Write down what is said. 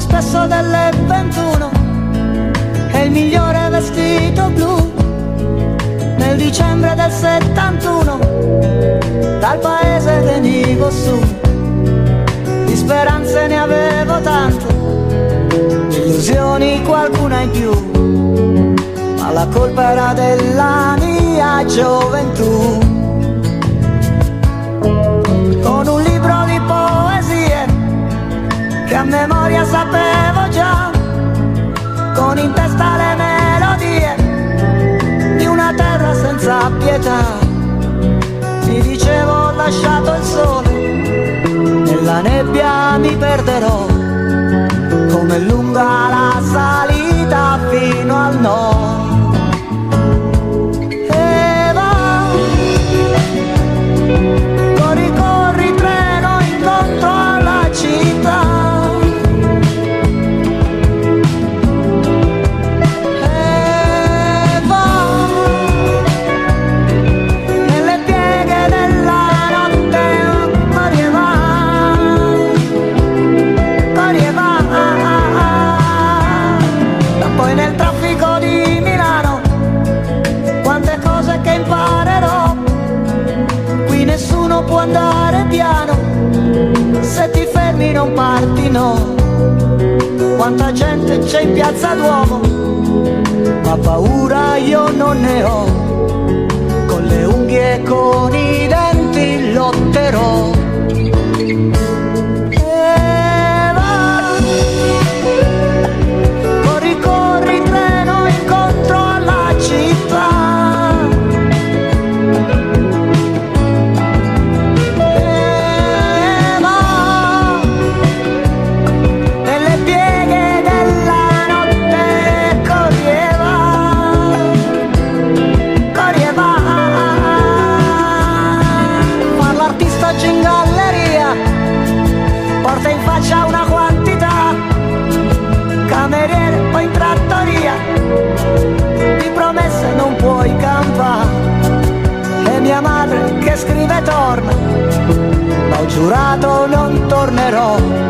spesso delle 21 e il migliore vestito blu. Nel dicembre del 71 dal paese venivo su, di speranze ne avevo tante, illusioni qualcuna in più, ma la colpa era della mia gioventù. Con un libro di poesie che a memoria sapevo già, con in testa le melodie di una terra senza pietà, mi dicevo ho lasciato il sole, nella nebbia mi perderò, come lunga la salita fino al no. E va, corri corri treno incontro alla città. Può andare piano, se ti fermi non parti, no. Quanta gente c'è in piazza Duomo, ma paura io non ne ho, con le unghie e con i denti lotterò. E va, corri corri treno incontro alla città. In galleria porta in faccia una quantità, cameriere poi in trattoria, di promesse non puoi campare. E mia madre che scrive torna, ma ho giurato non tornerò.